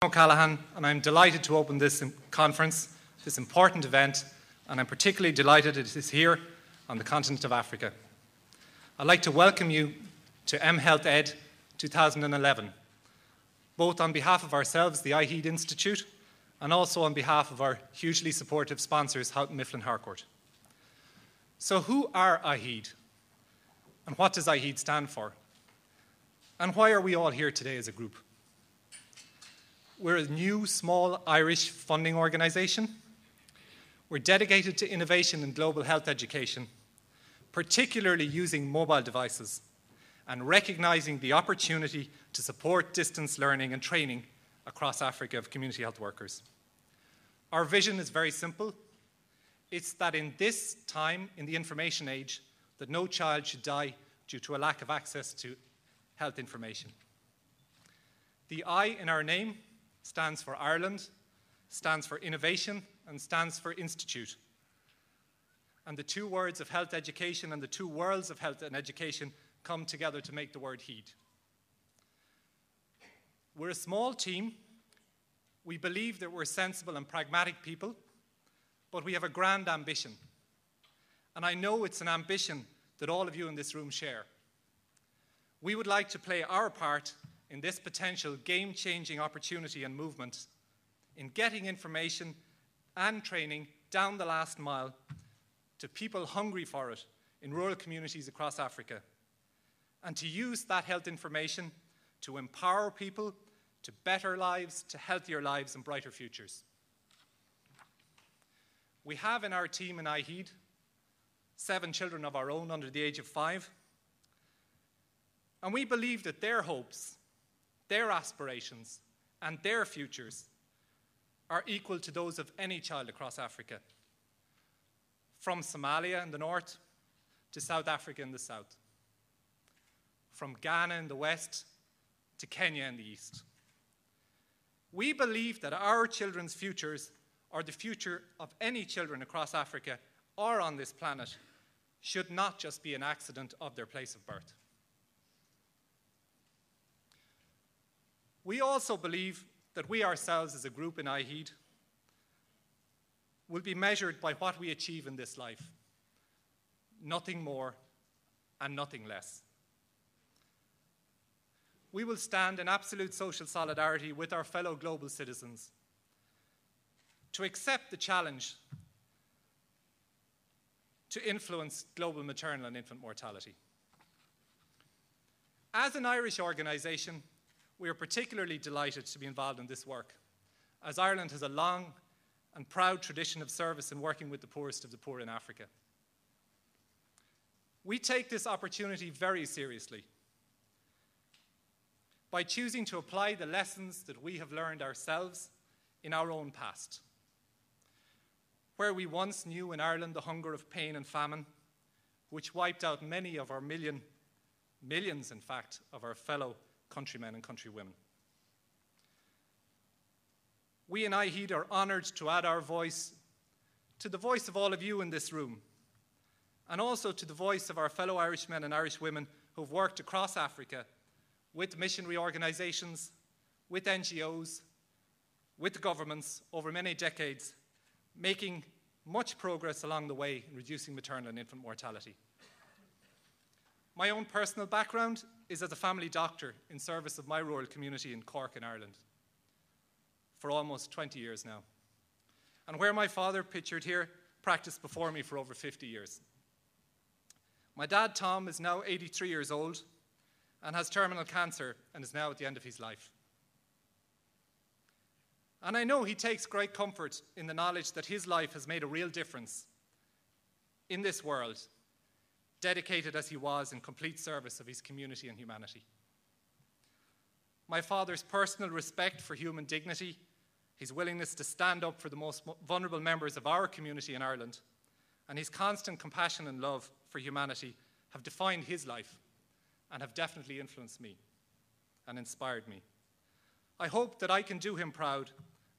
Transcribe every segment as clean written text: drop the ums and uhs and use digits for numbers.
O Callaghan, and I'm delighted to open this conference, this important event, and I'm particularly delighted it is here on the continent of Africa. I'd like to welcome you to mHealthed 2011, both on behalf of ourselves, the iheed Institute, and also on behalf of our hugely supportive sponsors, Houghton Mifflin Harcourt. So who are iheed? And what does iheed stand for? And why are we all here today as a group? We're a new, small Irish funding organisation. We're dedicated to innovation in global health education, particularly using mobile devices and recognising the opportunity to support distance learning and training across Africa of community health workers. Our vision is very simple. It's that in this time, in the information age, that no child should die due to a lack of access to health information. The I in our name stands for Ireland, stands for innovation, and stands for institute. And the two words of health education and the two worlds of health and education come together to make the word heed. We're a small team. We believe that we're sensible and pragmatic people, but we have a grand ambition. And I know it's an ambition that all of you in this room share. We would like to play our part in this potential game-changing opportunity and movement in getting information and training down the last mile to people hungry for it in rural communities across Africa, and to use that health information to empower people to better lives, to healthier lives and brighter futures. We have in our team in iheed 7 children of our own under the age of 5, and we believe that their hopes, their aspirations, and their futures are equal to those of any child across Africa, from Somalia in the north to South Africa in the south, from Ghana in the west to Kenya in the east. We believe that our children's futures, or the future of any children across Africa or on this planet, should not just be an accident of their place of birth. We also believe that we ourselves as a group in iheed will be measured by what we achieve in this life. Nothing more and nothing less. We will stand in absolute social solidarity with our fellow global citizens to accept the challenge to influence global maternal and infant mortality. As an Irish organisation, we are particularly delighted to be involved in this work, as Ireland has a long and proud tradition of service in working with the poorest of the poor in Africa. We take this opportunity very seriously by choosing to apply the lessons that we have learned ourselves in our own past. Where we once knew in Ireland the hunger of pain and famine, which wiped out many of our millions in fact, of our fellow countrymen and countrywomen. We in iheed are honoured to add our voice to the voice of all of you in this room, and also to the voice of our fellow Irishmen and Irishwomen who have worked across Africa with missionary organisations, with NGOs, with governments over many decades, making much progress along the way in reducing maternal and infant mortality. My own personal background is as a family doctor in service of my rural community in Cork in Ireland for almost 20 years now, and where my father, pictured here, practiced before me for over 50 years. My dad, Tom, is now 83 years old and has terminal cancer and is now at the end of his life. And I know he takes great comfort in the knowledge that his life has made a real difference in this world, dedicated as he was in complete service of his community and humanity. My father's personal respect for human dignity, his willingness to stand up for the most vulnerable members of our community in Ireland, and his constant compassion and love for humanity have defined his life and have definitely influenced me and inspired me. I hope that I can do him proud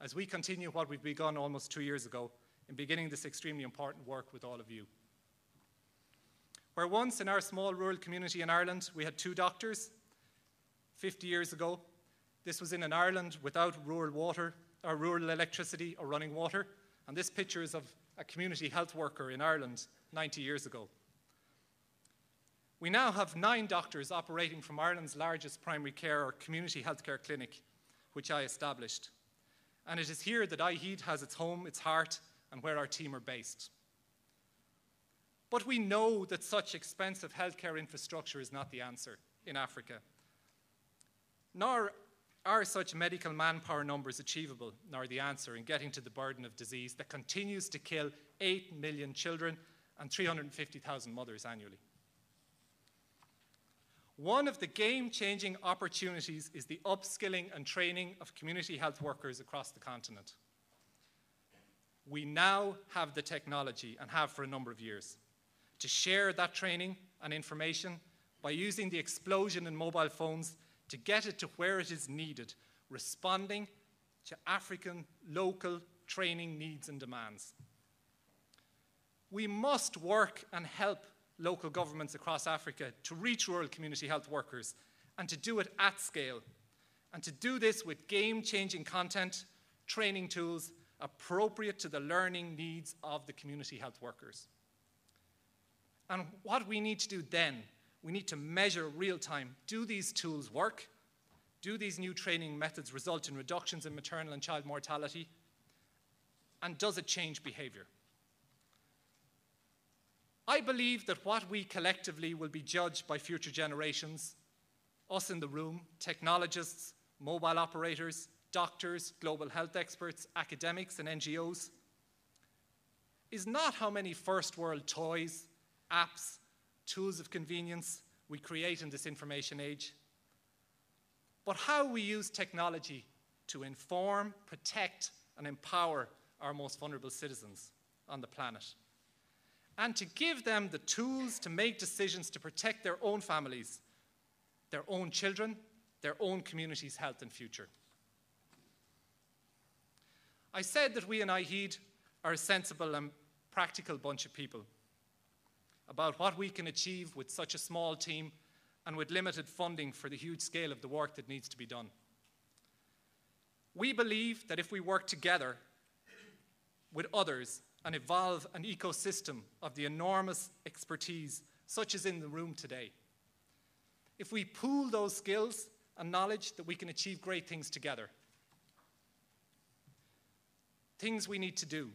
as we continue what we've begun almost 2 years ago in beginning this extremely important work with all of you. Where once in our small rural community in Ireland we had 2 doctors, 50 years ago, This was in an Ireland without rural water, or rural electricity or running water. And this picture is of a community health worker in Ireland 90 years ago. We now have 9 doctors operating from Ireland's largest primary care or community healthcare clinic, which I established. And it is here that iheed has its home, its heart, and where our team are based. But we know that such expensive healthcare infrastructure is not the answer in Africa. Nor are such medical manpower numbers achievable, nor the answer in getting to the burden of disease that continues to kill 8 million children and 350,000 mothers annually. One of the game-changing opportunities is the upskilling and training of community health workers across the continent. We now have the technology, and have for a number of years, to share that training and information by using the explosion in mobile phones to get it to where it is needed, responding to African local training needs and demands. We must work and help local governments across Africa to reach rural community health workers and to do it at scale, and to do this with game-changing content, training tools appropriate to the learning needs of the community health workers. And what we need to do then, we need to measure real time. Do these tools work? Do these new training methods result in reductions in maternal and child mortality? And does it change behavior? I believe that what we collectively will be judged by future generations, us in the room, technologists, mobile operators, doctors, global health experts, academics, and NGOs, is not how many first world toys, apps, tools of convenience we create in this information age, but how we use technology to inform, protect, and empower our most vulnerable citizens on the planet, and to give them the tools to make decisions to protect their own families, their own children, their own community's health and future. I said that we in iheed are a sensible and practical bunch of people about what we can achieve with such a small team and with limited funding for the huge scale of the work that needs to be done. We believe that if we work together with others and evolve an ecosystem of the enormous expertise such as in the room today, if we pool those skills and knowledge, that we can achieve great things together. Things we need to do.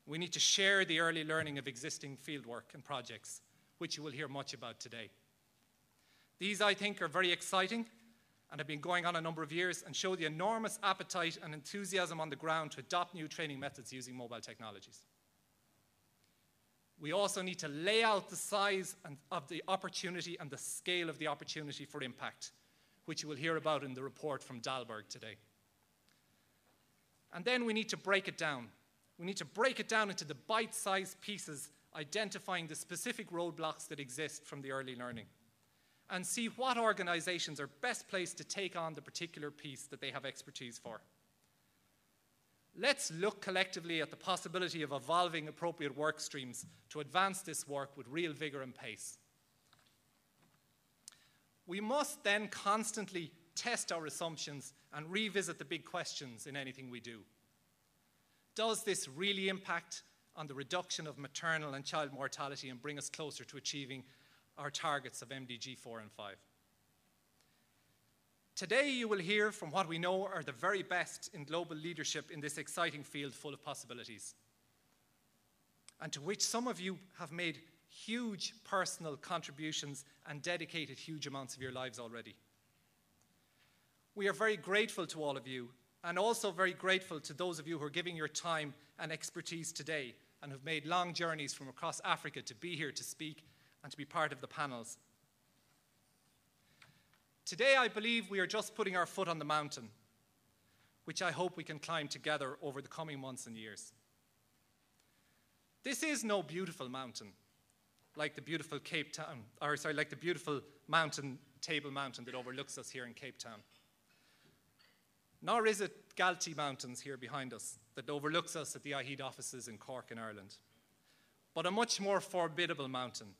We need to share the early learning of existing fieldwork and projects, which you will hear much about today. These, I think, are very exciting and have been going on a number of years and show the enormous appetite and enthusiasm on the ground to adopt new training methods using mobile technologies. We also need to lay out the size of the opportunity and the scale of the opportunity for impact, which you will hear about in the report from Dalberg today. And then we need to break it down. We need to break it down into the bite-sized pieces, identifying the specific roadblocks that exist from the early learning, and see what organizations are best placed to take on the particular piece that they have expertise for. Let's look collectively at the possibility of evolving appropriate work streams to advance this work with real vigor and pace. We must then constantly test our assumptions and revisit the big questions in anything we do. Does this really impact on the reduction of maternal and child mortality and bring us closer to achieving our targets of MDG 4 and 5? Today you will hear from what we know are the very best in global leadership in this exciting field full of possibilities, and to which some of you have made huge personal contributions and dedicated huge amounts of your lives already. We are very grateful to all of you, and also very grateful to those of you who are giving your time and expertise today and have made long journeys from across Africa to be here to speak and to be part of the panels. Today, I believe we are just putting our foot on the mountain, which I hope we can climb together over the coming months and years. This is no beautiful mountain, like the beautiful like the beautiful mountain, Table Mountain that overlooks us here in Cape Town. Nor is it Galtee Mountains here behind us that overlooks us at the iheed offices in Cork in Ireland, but a much more formidable mountain,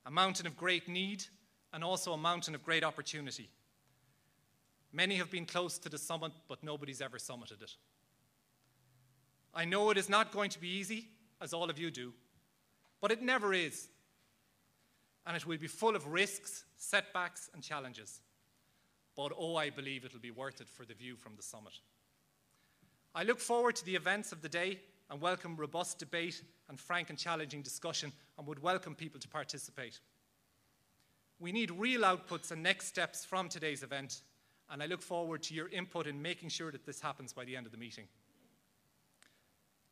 a mountain of great need and also a mountain of great opportunity. Many have been close to the summit, but nobody's ever summited it. I know it is not going to be easy, as all of you do, but it never is. And it will be full of risks, setbacks, and challenges. But oh, I believe it'll be worth it for the view from the summit. I look forward to the events of the day and welcome robust debate and frank and challenging discussion, and would welcome people to participate. We need real outputs and next steps from today's event, and I look forward to your input in making sure that this happens by the end of the meeting.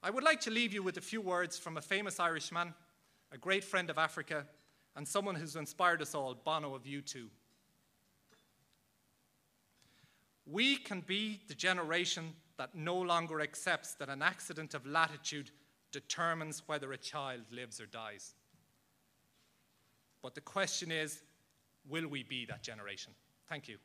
I would like to leave you with a few words from a famous Irishman, a great friend of Africa, and someone who's inspired us all, Bono of U2. We can be the generation that no longer accepts that an accident of latitude determines whether a child lives or dies. But the question is, will we be that generation? Thank you.